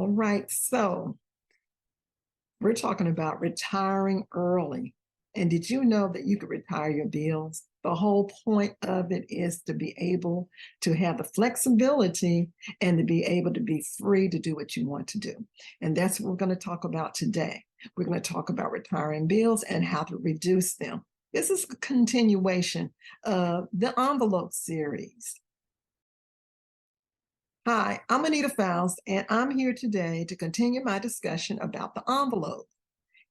All right, so we're talking about retiring early. And did you know that you could retire your bills? The whole point of it is to be able to have the flexibility and to be able to be free to do what you want to do. And that's what we're going to talk about today. We're going to talk about retiring bills and how to reduce them. This is a continuation of the envelope series. Hi, I'm Anita Faust, and I'm here today to continue my discussion about the envelope.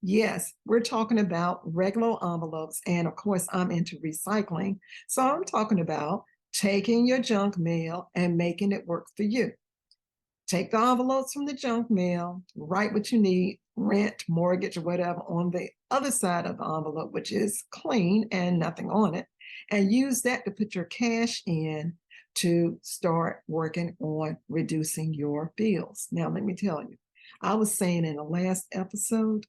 Yes, we're talking about regular envelopes, and of course, I'm into recycling. So I'm talking about taking your junk mail and making it work for you. Take the envelopes from the junk mail, write what you need, rent, mortgage, or whatever on the other side of the envelope, which is clean and nothing on it, and use that to put your cash in to start working on reducing your bills. Now, let me tell you, I was saying in the last episode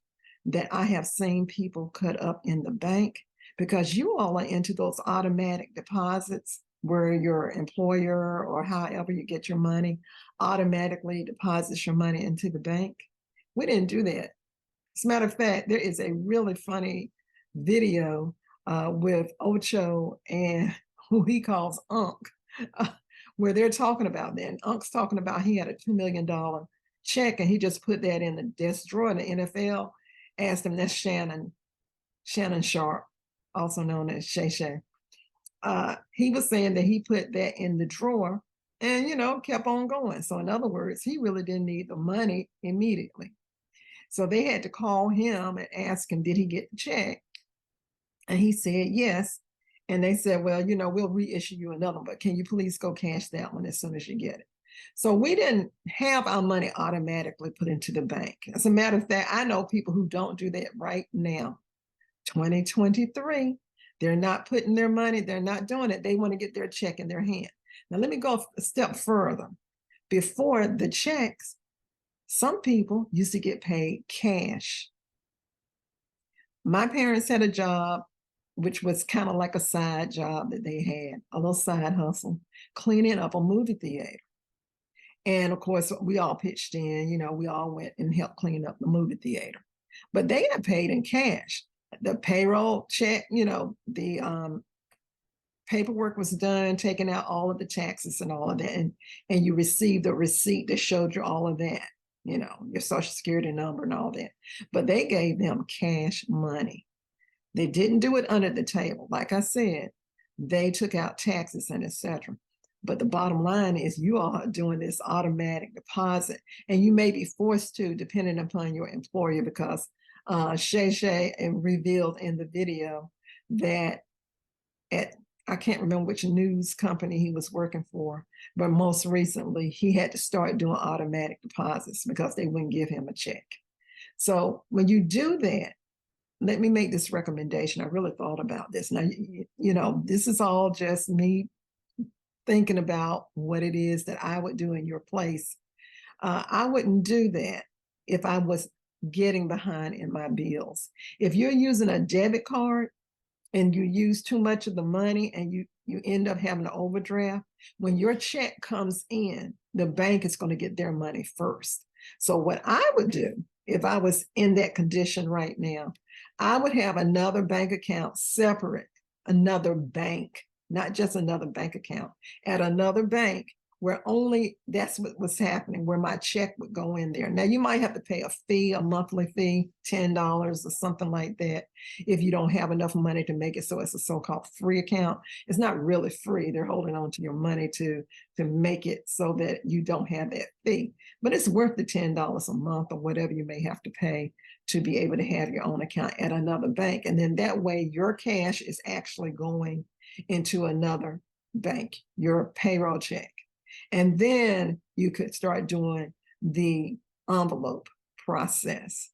that I have seen people cut up in the bank because you all are into those automatic deposits where your employer or however you get your money automatically deposits your money into the bank. We didn't do that. As a matter of fact, there is a really funny video with Ocho and who he calls Unc, uh, where they're talking about that. And Unc's talking about he had a $2 million check and he just put that in the desk drawer in the NFL. Asked him, that's Shannon Sharp, also known as Shay Shay. He was saying that he put that in the drawer and, kept on going. So in other words, he really didn't need the money immediately. So they had to call him and ask him, did he get the check? And he said, yes. And they said, well, we'll reissue you another one, but can you please go cash that one as soon as you get it? So we didn't have our money automatically put into the bank. As a matter of fact, I know people who don't do that right now. 2023, they're not putting their money, they're not doing it. They want to get their check in their hand. Now, let me go a step further. Before the checks, some people used to get paid cash. My parents had a job, which was kind of like a side job that they had, a little side hustle, cleaning up a movie theater. And of course, we all pitched in, we all went and helped clean up the movie theater. But they got paid in cash. The payroll check, the paperwork was done, taking out all of the taxes and all of that. And you received a receipt that showed you all of that, your social security number and all that. But they gave them cash money. They didn't do it under the table. Like I said, they took out taxes and etc. But the bottom line is you all are doing this automatic deposit, and you may be forced to, depending upon your employer, because Shay Shay revealed in the video that I can't remember which news company he was working for, but most recently he had to start doing automatic deposits because they wouldn't give him a check. So when you do that, let me make this recommendation. I really thought about this. Now, this is all just me thinking about what it is that I would do in your place. I wouldn't do that if I was getting behind in my bills. If you're using a debit card and you use too much of the money and you end up having an overdraft, when your check comes in, the bank is going to get their money first. So what I would do if I was in that condition right now, I would have another bank account separate, another bank, not just another bank account, at another bank where only that's what was happening, where my check would go in there. Now, you might have to pay a fee, a monthly fee, $10 or something like that, if you don't have enough money to make it so it's a so-called free account. It's not really free. They're holding on to your money to make it so that you don't have that fee. But it's worth the $10 a month or whatever you may have to pay to be able to have your own account at another bank. And then that way your cash is actually going into another bank, your payroll check. And then you could start doing the envelope process.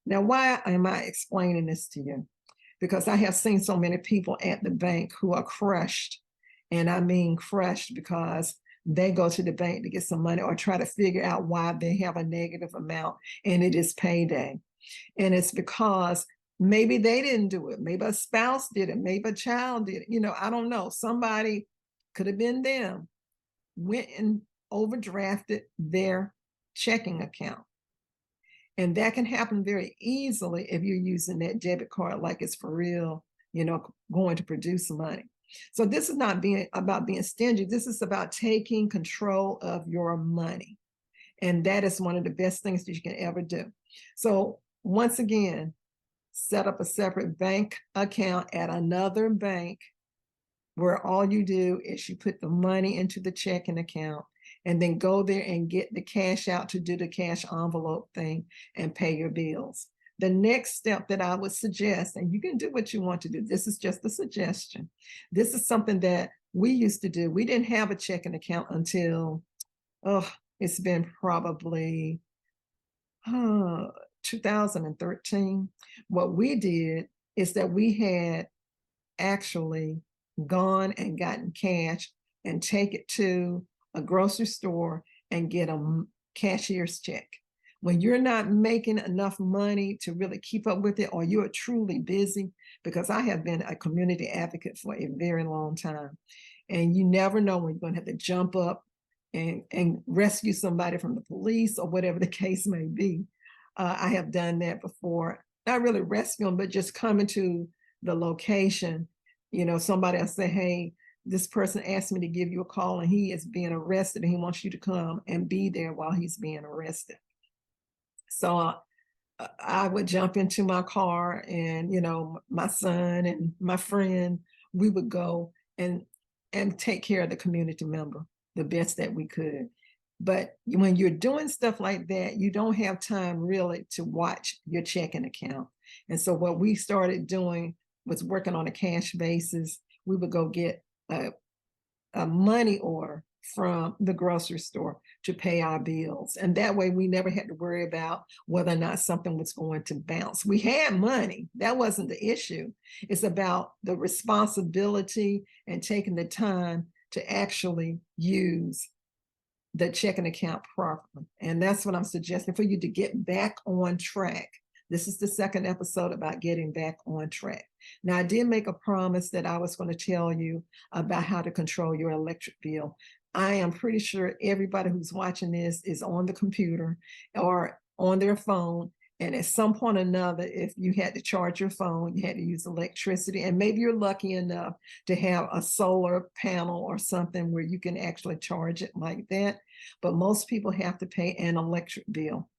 Now, why am I explaining this to you? Because I have seen so many people at the bank who are crushed. And I mean crushed because they go to the bank to get some money or try to figure out why they have a negative amount and it is payday. And it's because maybe they didn't do it. Maybe a spouse did it. Maybe a child did it. I don't know. Somebody, could have been them, went and overdrafted their checking account. And that can happen very easily if you're using that debit card like it's for real, going to produce money. So this is not about being stingy. This is about taking control of your money. And that is one of the best things that you can ever do. So once again, set up a separate bank account at another bank where all you do is you put the money into the checking account and then go there and get the cash out to do the cash envelope thing and pay your bills. The next step that I would suggest, and you can do what you want to do, this is just a suggestion. This is something that we used to do. We didn't have a checking account until, it's been probably 2013. What we did is that we had actually gone and gotten cash and take it to a grocery store and get a cashier's check. When you're not making enough money to really keep up with it, or you're truly busy, because I have been a community advocate for a very long time, and you never know when you're going to have to jump up and rescue somebody from the police or whatever the case may be. I have done that before, not really rescuing, but just coming to the location. Somebody will say, hey, this person asked me to give you a call and he is being arrested and he wants you to come and be there while he's being arrested. So I would jump into my car and, my son and my friend, we would go and take care of the community member the best that we could. But when you're doing stuff like that, you don't have time really to watch your checking account. And so what we started doing was working on a cash basis. We would go get a money order from the grocery store to pay our bills. And that way we never had to worry about whether or not something was going to bounce. We had money. That wasn't the issue. It's about the responsibility and taking the time to actually use the checking account properly. And that's what I'm suggesting for you to get back on track. This is the second episode about getting back on track. Now, I did make a promise that I was going to tell you about how to control your electric bill. I am pretty sure everybody who's watching this is on the computer or on their phone. And at some point or another, if you had to charge your phone, you had to use electricity. And maybe you're lucky enough to have a solar panel or something where you can actually charge it like that. But most people have to pay an electric bill.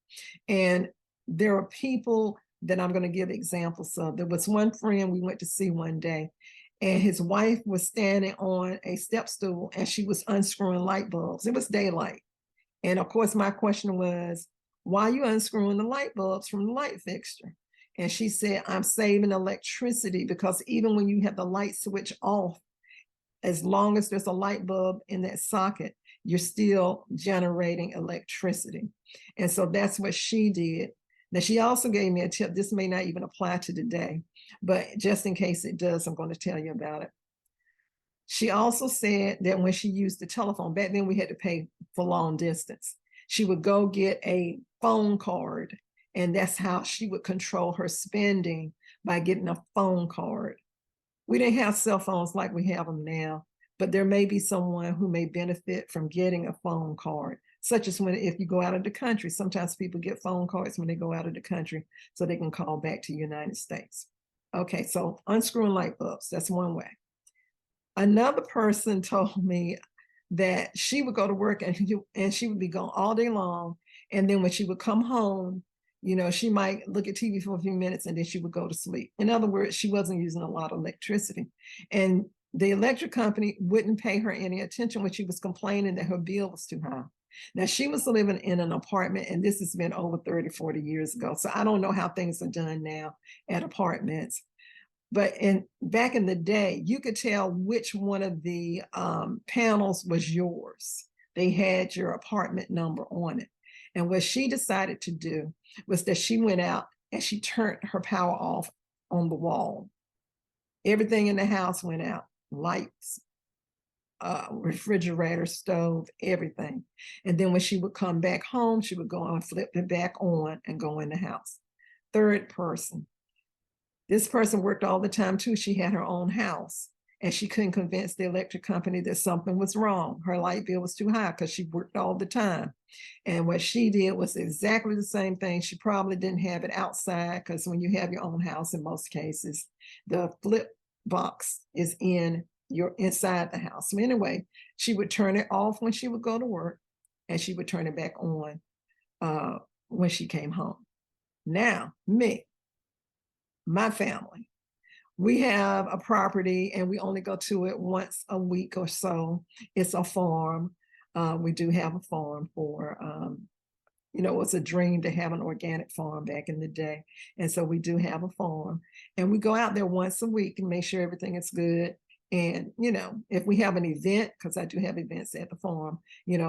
And there are people that I'm going to give examples of. There was one friend we went to see one day, and his wife was standing on a step stool and she was unscrewing light bulbs. It was daylight. And of course, my question was, why are you unscrewing the light bulbs from the light fixture? And she said, I'm saving electricity because even when you have the light switch off, as long as there's a light bulb in that socket, you're still generating electricity. And so that's what she did. Now, she also gave me a tip. This may not even apply to today, but just in case it does, I'm going to tell you about it. She also said that when she used the telephone, back then we had to pay for long distance. She would go get a phone card, and that's how she would control her spending, by getting a phone card. We didn't have cell phones like we have them now, but there may be someone who may benefit from getting a phone card, such as if you go out of the country. Sometimes people get phone cards when they go out of the country so they can call back to the United States. Okay, so unscrewing light bulbs, that's one way. Another person told me that she would go to work and she would be gone all day long. And then when she would come home, she might look at TV for a few minutes and then she would go to sleep. In other words, she wasn't using a lot of electricity. And the electric company wouldn't pay her any attention when she was complaining that her bill was too high. Now, she was living in an apartment, and this has been over 30, 40 years ago. So I don't know how things are done now at apartments. But back in the day, you could tell which one of the panels was yours. They had your apartment number on it. And what she decided to do was that she went out and she turned her power off on the wall. Everything in the house went out, lights, refrigerator, stove, everything. And then when she would come back home, she would go and flip it back on and go in the house. Third person. This person worked all the time too. She had her own house. and she couldn't convince the electric company that something was wrong. Her light bill was too high because she worked all the time. And what she did was exactly the same thing. She probably didn't have it outside, because when you have your own house, in most cases, the flip box is inside the house. So anyway, she would turn it off when she would go to work, and she would turn it back on when she came home. Now, my family, we have a property and we only go to it once a week or so. It's a farm. We do have a farm for, it's a dream to have an organic farm back in the day. And so we do have a farm, and we go out there once a week and make sure everything is good. And, if we have an event, because I do have events at the farm, then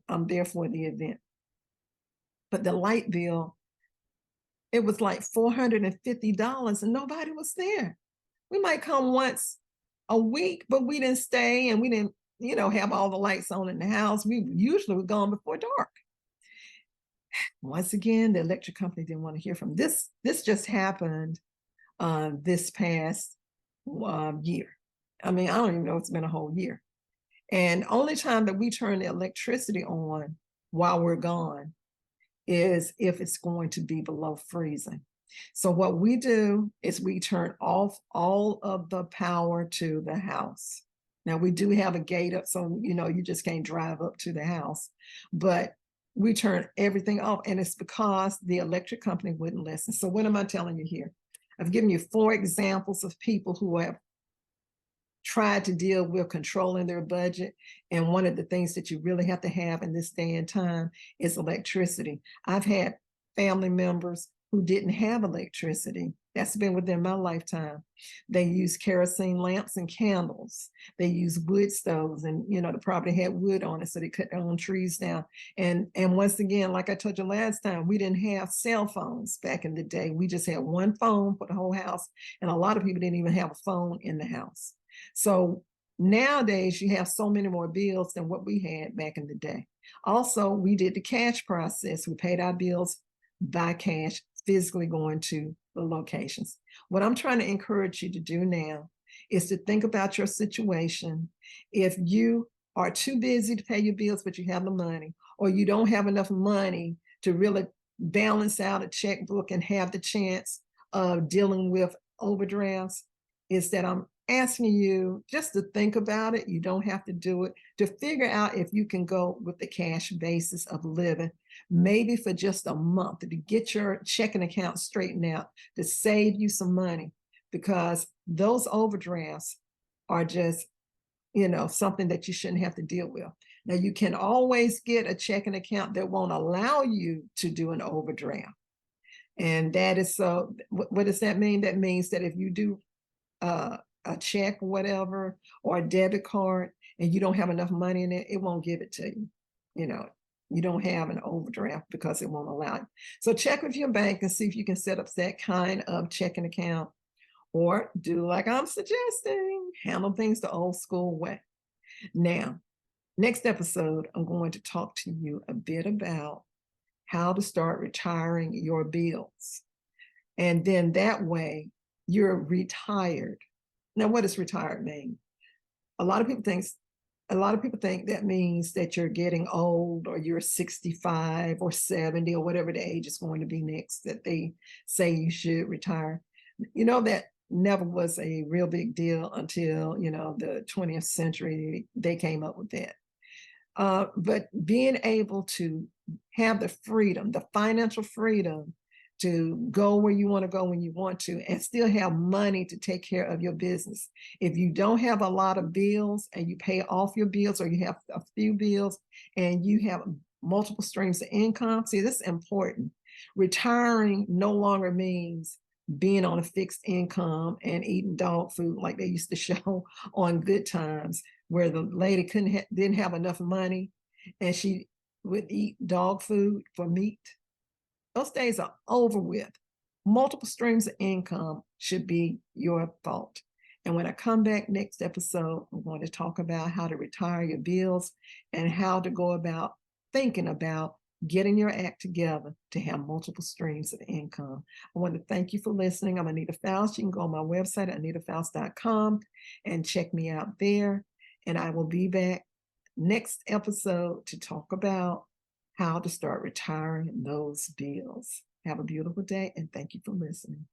I'm there for the event. But the light bill, it was like $450 and nobody was there. We might come once a week, but we didn't stay, and we didn't, have all the lights on in the house. We usually were gone before dark. Once again, the electric company didn't want to hear from this. This just happened this past year. I mean, I don't even know, it's been a whole year. And only time that we turn the electricity on while we're gone is if it's going to be below freezing. So what we do is we turn off all of the power to the house. Now, we do have a gate up, so you just can't drive up to the house, but we turn everything off, and it's because the electric company wouldn't listen. So what am I telling you here? I've given you 4 examples of people who have tried to deal with controlling their budget. And one of the things that you really have to have in this day and time is electricity. I've had family members who didn't have electricity. That's been within my lifetime. They use kerosene lamps and candles. They use wood stoves, and the property had wood on it, so they cut their own trees down. And once again, like I told you last time, we didn't have cell phones back in the day. We just had one phone for the whole house, and a lot of people didn't even have a phone in the house. So nowadays, you have so many more bills than what we had back in the day. Also, we did the cash process. We paid our bills by cash, physically going to the locations. What I'm trying to encourage you to do now is to think about your situation. If you are too busy to pay your bills, but you have the money, or you don't have enough money to really balance out a checkbook and have the chance of dealing with overdrafts, is that I'm asking you just to think about it. You don't have to do it, to figure out if you can go with the cash basis of living, maybe for just a month, to get your checking account straightened out, to save you some money, because those overdrafts are just, something that you shouldn't have to deal with. Now, you can always get a checking account that won't allow you to do an overdraft. And that is so, what does that mean? That means that if you do a check or whatever, or a debit card, and you don't have enough money in it, it won't give it to you. You don't have an overdraft because it won't allow it. So check with your bank and see if you can set up that kind of checking account, or do like I'm suggesting, handle things the old school way. Now, next episode, I'm going to talk to you a bit about how to start retiring your bills. And then that way you're retired. Now, what does retired mean? A lot of people think that means that you're getting old, or you're 65 or 70 or whatever the age is going to be next that they say you should retire. That never was a real big deal until, the 20th century, they came up with that. But being able to have the freedom, the financial freedom, to go where you want to go when you want to, and still have money to take care of your business. If you don't have a lot of bills and you pay off your bills, or you have a few bills and you have multiple streams of income, see, this is important. Retiring no longer means being on a fixed income and eating dog food like they used to show on Good Times, where the lady didn't have enough money and she would eat dog food for meat. Those days are over with. Multiple streams of income should be your fault. And when I come back next episode, I'm going to talk about how to retire your bills and how to go about thinking about getting your act together to have multiple streams of income. I want to thank you for listening. I'm Anita Faust. You can go on my website, anitafaust.com, and check me out there. And I will be back next episode to talk about how to start retiring those bills. Have a beautiful day, and thank you for listening.